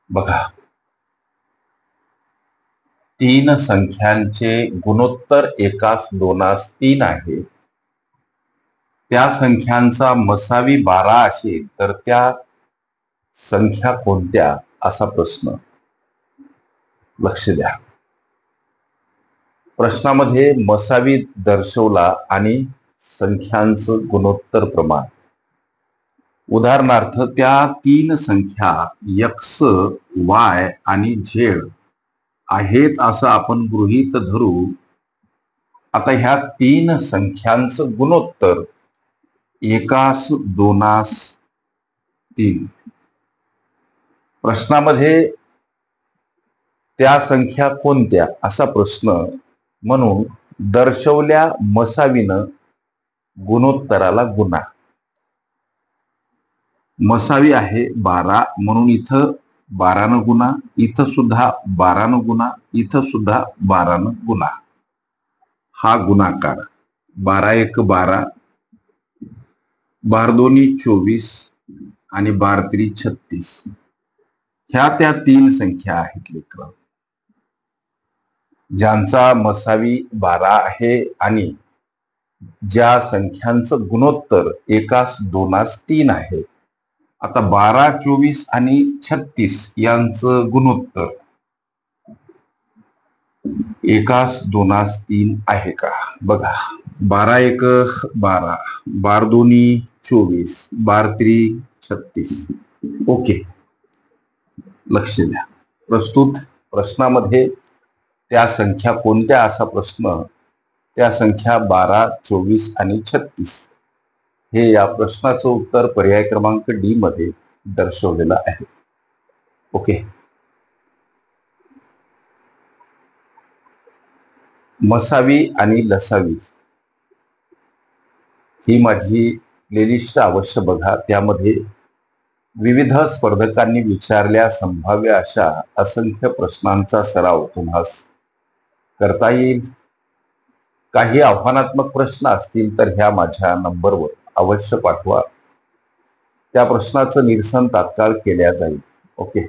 बघा, तीन संख्यांचे गुणोत्तर एकास दोनास तीन आहे. त्या संख्यांचा मसावी 12 असेल तर त्या संख्या कोणत्या, असा प्रश्न. लक्ष द्या. प्रश्नामध्ये मसावी दर्शवला आणि संख्यांचं गुणोत्तर प्रमाण. उदाहरणार्थ, त्या तीन संख्या एक्स, वाय आणि झेड आहेत असं आपण गृहीत धरू. आता ह्या तीन संख्यांचं गुणोत्तर एकास दोनास तीन. प्रश्नामध्ये त्या संख्या कोणत्या असा प्रश्न म्हणून दर्शवल्या मसावीनं गुणोत्तराला गुणा. मसावी आहे 12 म्हणून इथं 12 न गुणा, इथं सुद्धा 12 न गुणा, इथं सुद्धा 12 न गुणा. हा गुणाकार 12 एक 12, 12 दोन्ही 24 आणि 12 त्रिक 36. ह्या त्या तीन संख्या आहेत लेकरं, ज्यांचा मसावी 12 आहे आणि ज्या संख्यांचं गुणोत्तर एकास दोनास तीन आहे. आता 12, 24 आणि 36 यांचं गुणोत्तर एकास दोनास तीन आहे का? बघा, 12 एक 12, 12 दोन्ही 24, 12 त्रिक 36. ओके, लक्ष द्या. प्रस्तुत प्रश्नामध्ये त्या संख्या कोणत्या असा प्रश्न. त्या संख्या 12, 24 आणि 36 हे या प्रश्नाचं उत्तर पर्याय क्रमांक डी मध्ये दर्शवलेलं आहे. ओके. मसावी आणि लसावी ही माझी प्लेलिस्ट अवश्य बघा. त्यामध्ये विविध स्पर्धकांनी विचारल्या संभाव्य अशा असंख्य प्रश्नांचा सराव तुम्हास करता येईल. काही आव्हानात्मक प्रश्न असतील तर ह्या माझ्या नंबरवर अवश्य पाठवा. त्या प्रश्नाचं निरसन तात्काळ केल्या जाईल. ओके.